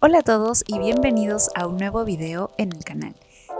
Hola a todos y bienvenidos a un nuevo video en el canal.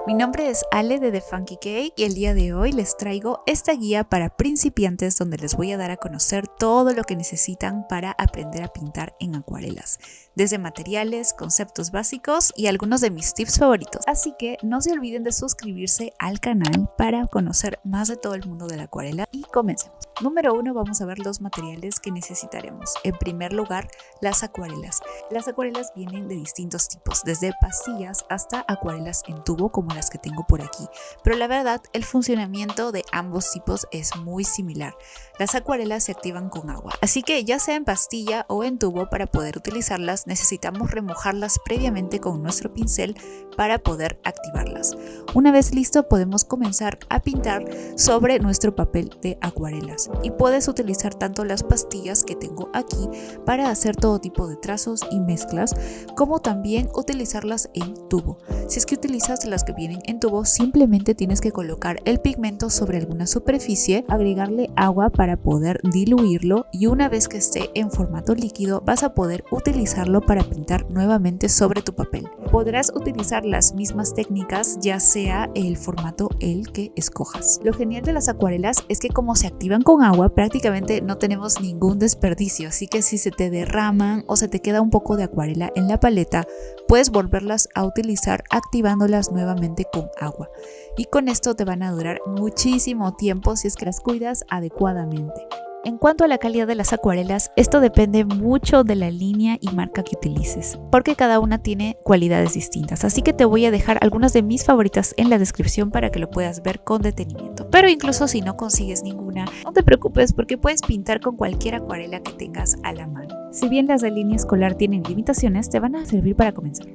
Mi nombre es Ale de The Funky Cake y el día de hoy les traigo esta guía para principiantes donde les voy a dar a conocer todo lo que necesitan para aprender a pintar en acuarelas, desde materiales, conceptos básicos y algunos de mis tips favoritos. Así que no se olviden de suscribirse al canal para conocer más de todo el mundo de la acuarela y comencemos. Número 1, vamos a ver los materiales que necesitaremos. En primer lugar, las acuarelas. Las acuarelas vienen de distintos tipos, desde pastillas hasta acuarelas en tubo como las que tengo por aquí. Pero la verdad, el funcionamiento de ambos tipos es muy similar. Las acuarelas se activan con agua, así que ya sea en pastilla o en tubo, para poder utilizarlas necesitamos remojarlas previamente con nuestro pincel para poder activarlas. Una vez listo, podemos comenzar a pintar sobre nuestro papel de acuarelas. Y puedes utilizar tanto las pastillas que tengo aquí para hacer todo tipo de trazos y mezclas, como también utilizarlas en tubo. Si es que utilizas las que vienen en tubo, simplemente tienes que colocar el pigmento sobre alguna superficie, agregarle agua para poder diluirlo y una vez que esté en formato líquido vas a poder utilizarlo para pintar nuevamente sobre tu papel. Podrás utilizar las mismas técnicas ya sea el formato el que escojas. Lo genial de las acuarelas es que como se activan con agua, prácticamente no tenemos ningún desperdicio, así que si se te derraman o se te queda un poco de acuarela en la paleta, puedes volverlas a utilizar activándolas nuevamente con agua. Y con esto te van a durar muchísimo tiempo si es que las cuidas adecuadamente. En cuanto a la calidad de las acuarelas, esto depende mucho de la línea y marca que utilices, porque cada una tiene cualidades distintas, así que te voy a dejar algunas de mis favoritas en la descripción para que lo puedas ver con detenimiento. Pero incluso si no consigues ninguna, no te preocupes porque puedes pintar con cualquier acuarela que tengas a la mano. Si bien las de línea escolar tienen limitaciones, te van a servir para comenzar.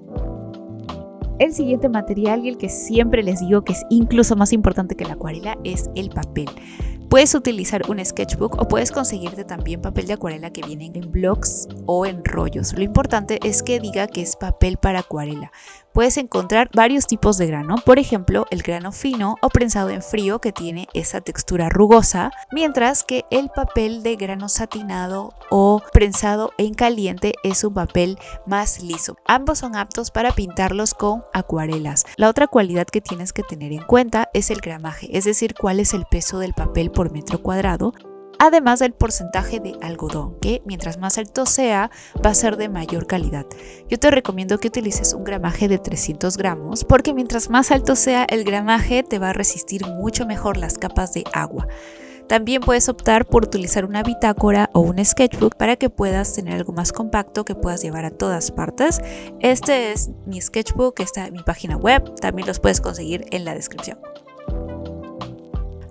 El siguiente material, y el que siempre les digo que es incluso más importante que la acuarela, es el papel. Puedes utilizar un sketchbook o puedes conseguirte también papel de acuarela que vienen en blocks o en rollos. Lo importante es que diga que es papel para acuarela. Puedes encontrar varios tipos de grano, por ejemplo el grano fino o prensado en frío que tiene esa textura rugosa, mientras que el papel de grano satinado o prensado en caliente es un papel más liso. Ambos son aptos para pintarlos con acuarelas. La otra cualidad que tienes que tener en cuenta es el gramaje, es decir, cuál es el peso del papel por metro cuadrado, además del porcentaje de algodón, que mientras más alto sea va a ser de mayor calidad. Yo te recomiendo que utilices un gramaje de 300 gramos porque mientras más alto sea el gramaje te va a resistir mucho mejor las capas de agua. También puedes optar por utilizar una bitácora o un sketchbook para que puedas tener algo más compacto que puedas llevar a todas partes. Este es mi sketchbook, está en mi página web, también los puedes conseguir en la descripción.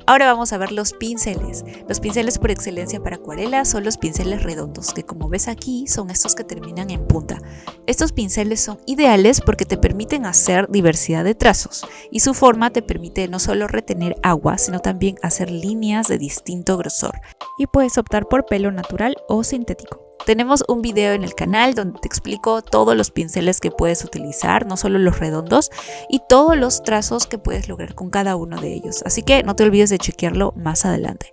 Ahora vamos a ver los pinceles. Los pinceles por excelencia para acuarela son los pinceles redondos, que como ves aquí son estos que terminan en punta. Estos pinceles son ideales porque te permiten hacer diversidad de trazos y su forma te permite no solo retener agua, sino también hacer líneas de distinto grosor. Y puedes optar por pelo natural o sintético. Tenemos un video en el canal donde te explico todos los pinceles que puedes utilizar, no solo los redondos, y todos los trazos que puedes lograr con cada uno de ellos. Así que no te olvides de chequearlo más adelante.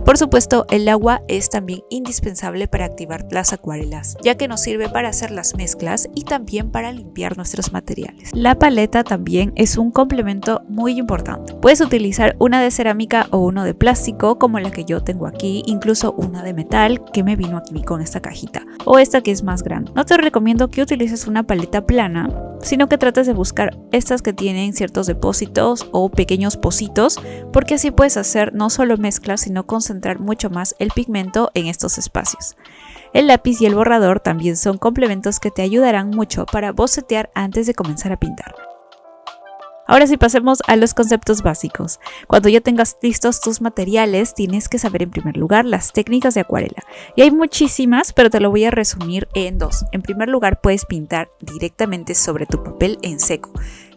Por supuesto, el agua es también indispensable para activar las acuarelas, ya que nos sirve para hacer las mezclas y también para limpiar nuestros materiales. La paleta también es un complemento muy importante. Puedes utilizar una de cerámica o uno de plástico, como la que yo tengo aquí, incluso una de metal que me vino aquí con esta cajita, o esta que es más grande. No te recomiendo que utilices una paleta plana, sino que trates de buscar estas que tienen ciertos depósitos o pequeños pocitos, porque así puedes hacer no solo mezclas, sino concentrar mucho más el pigmento en estos espacios. El lápiz y el borrador también son complementos que te ayudarán mucho para bocetear antes de comenzar a pintar. Ahora sí, pasemos a los conceptos básicos. Cuando ya tengas listos tus materiales, tienes que saber en primer lugar las técnicas de acuarela. Y hay muchísimas, pero te lo voy a resumir en dos. En primer lugar, puedes pintar directamente sobre tu papel en seco.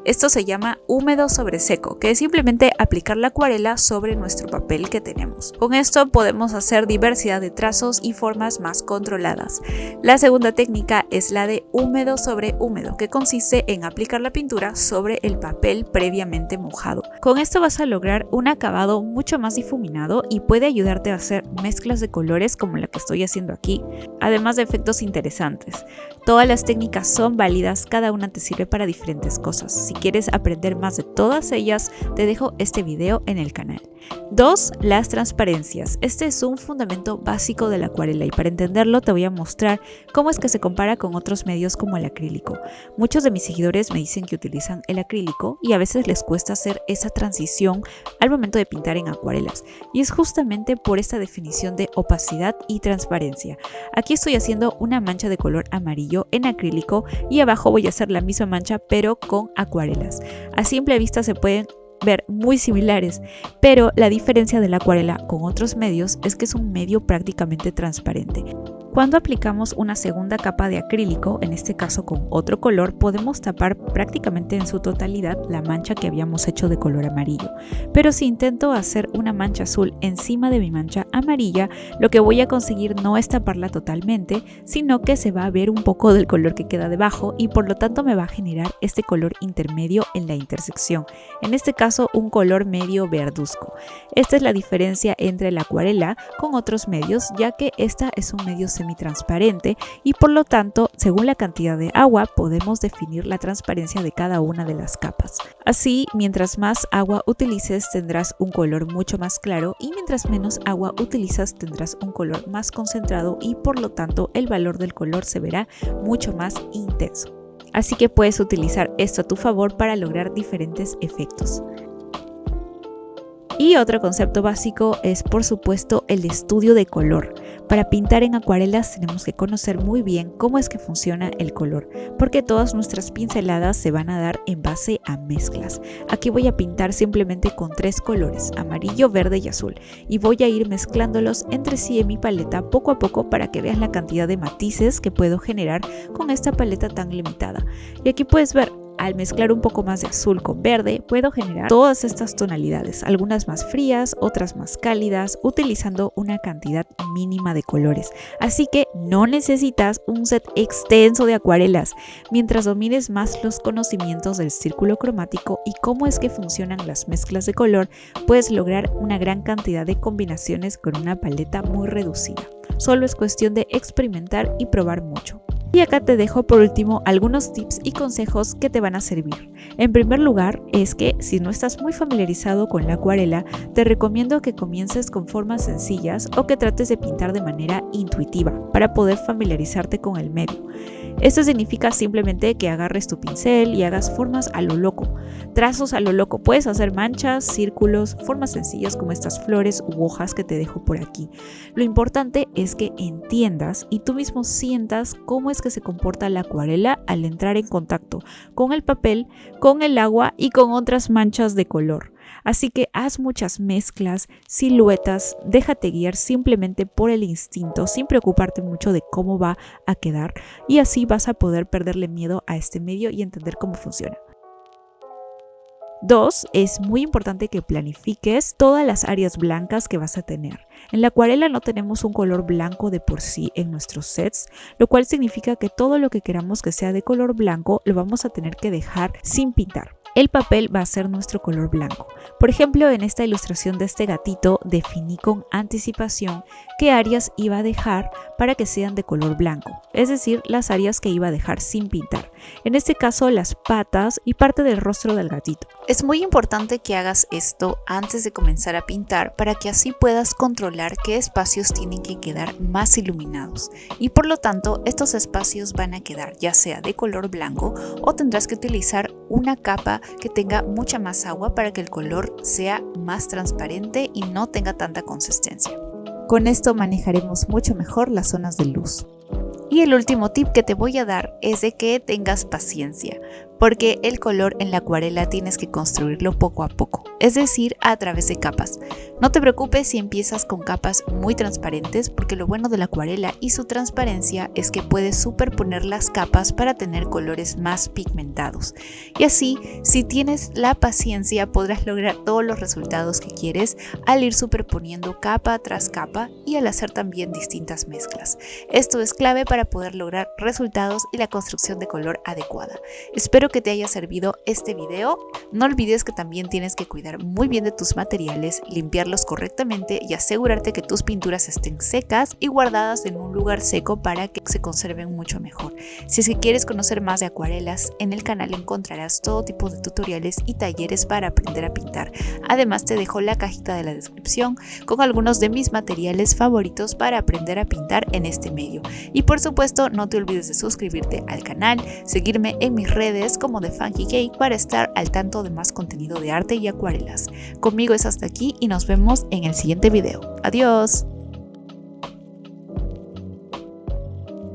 Esto se llama húmedo sobre seco, que es simplemente aplicar la acuarela sobre nuestro papel que tenemos. Con esto podemos hacer diversidad de trazos y formas más controladas. La segunda técnica es la de húmedo sobre húmedo, que consiste en aplicar la pintura sobre el papel previamente mojado. Con esto vas a lograr un acabado mucho más difuminado y puede ayudarte a hacer mezclas de colores como la que estoy haciendo aquí, además de efectos interesantes. Todas las técnicas son válidas, cada una te sirve para diferentes cosas. Si quieres aprender más de todas ellas, te dejo este video en el canal. 2. Las transparencias. Este es un fundamento básico de la acuarela y para entenderlo te voy a mostrar cómo es que se compara con otros medios como el acrílico. Muchos de mis seguidores me dicen que utilizan el acrílico y a veces les cuesta hacer esa transición al momento de pintar en acuarelas. Y es justamente por esta definición de opacidad y transparencia. Aquí estoy haciendo una mancha de color amarillo en acrílico y abajo voy a hacer la misma mancha pero con acuarelas. A simple vista se pueden ver muy similares, pero la diferencia de la acuarela con otros medios es que es un medio prácticamente transparente. Cuando aplicamos una segunda capa de acrílico, en este caso con otro color, podemos tapar prácticamente en su totalidad la mancha que habíamos hecho de color amarillo. Pero si intento hacer una mancha azul encima de mi mancha amarilla, lo que voy a conseguir no es taparla totalmente, sino que se va a ver un poco del color que queda debajo y por lo tanto me va a generar este color intermedio en la intersección. En este caso, un color medio verduzco. Esta es la diferencia entre la acuarela con otros medios, ya que esta es un medio semitransparente y por lo tanto, según la cantidad de agua, podemos definir la transparencia de cada una de las capas. Así, mientras más agua utilices, tendrás un color mucho más claro y mientras menos agua utilizas, tendrás un color más concentrado y por lo tanto, el valor del color se verá mucho más intenso. Así que puedes utilizar esto a tu favor para lograr diferentes efectos. Y otro concepto básico es, por supuesto, el estudio de color. Para pintar en acuarelas tenemos que conocer muy bien cómo es que funciona el color, porque todas nuestras pinceladas se van a dar en base a mezclas. Aquí voy a pintar simplemente con 3 colores, amarillo, verde y azul, y voy a ir mezclándolos entre sí en mi paleta poco a poco para que veas la cantidad de matices que puedo generar con esta paleta tan limitada. Y aquí puedes ver, al mezclar un poco más de azul con verde, puedo generar todas estas tonalidades, algunas más frías, otras más cálidas, utilizando una cantidad mínima de colores. Así que no necesitas un set extenso de acuarelas. Mientras domines más los conocimientos del círculo cromático y cómo es que funcionan las mezclas de color, puedes lograr una gran cantidad de combinaciones con una paleta muy reducida. Solo es cuestión de experimentar y probar mucho. Y acá te dejo por último algunos tips y consejos que te van a servir. En primer lugar es que si no estás muy familiarizado con la acuarela, te recomiendo que comiences con formas sencillas o que trates de pintar de manera intuitiva para poder familiarizarte con el medio. Esto significa simplemente que agarres tu pincel y hagas formas a lo loco, trazos a lo loco. Puedes hacer manchas, círculos, formas sencillas como estas flores u hojas que te dejo por aquí. Lo importante es que entiendas y tú mismo sientas cómo es que se comporta la acuarela al entrar en contacto con el papel, con el agua y con otras manchas de color. Así que haz muchas mezclas, siluetas, déjate guiar simplemente por el instinto sin preocuparte mucho de cómo va a quedar y así vas a poder perderle miedo a este medio y entender cómo funciona. 2. Es muy importante que planifiques todas las áreas blancas que vas a tener. En la acuarela no tenemos un color blanco de por sí en nuestros sets, lo cual significa que todo lo que queramos que sea de color blanco lo vamos a tener que dejar sin pintar. El papel va a ser nuestro color blanco. Por ejemplo, en esta ilustración de este gatito definí con anticipación qué áreas iba a dejar para que sean de color blanco, es decir, las áreas que iba a dejar sin pintar. En este caso, las patas y parte del rostro del gatito. Es muy importante que hagas esto antes de comenzar a pintar para que así puedas controlar qué espacios tienen que quedar más iluminados y por lo tanto estos espacios van a quedar ya sea de color blanco o tendrás que utilizar una capa que tenga mucha más agua para que el color sea más transparente y no tenga tanta consistencia. Con esto manejaremos mucho mejor las zonas de luz. Y el último tip que te voy a dar es de que tengas paciencia, porque el color en la acuarela tienes que construirlo poco a poco, es decir, a través de capas. No te preocupes si empiezas con capas muy transparentes, porque lo bueno de la acuarela y su transparencia es que puedes superponer las capas para tener colores más pigmentados. Y así, si tienes la paciencia, podrás lograr todos los resultados que quieres al ir superponiendo capa tras capa y al hacer también distintas mezclas. Esto es clave para poder lograr resultados y la construcción de color adecuada. Espero que te haya servido este video. No olvides que también tienes que cuidar muy bien de tus materiales, limpiarlos correctamente y asegurarte que tus pinturas estén secas y guardadas en un lugar seco para que se conserven mucho mejor. Si es que quieres conocer más de acuarelas, en el canal encontrarás todo tipo de tutoriales y talleres para aprender a pintar. Además te dejo la cajita de la descripción con algunos de mis materiales favoritos para aprender a pintar en este medio. Y por supuesto no te olvides de suscribirte al canal, seguirme en mis redes como The Funky Cake para estar al tanto de más contenido de arte y acuarelas. Conmigo es hasta aquí y nos vemos en el siguiente video. Adiós.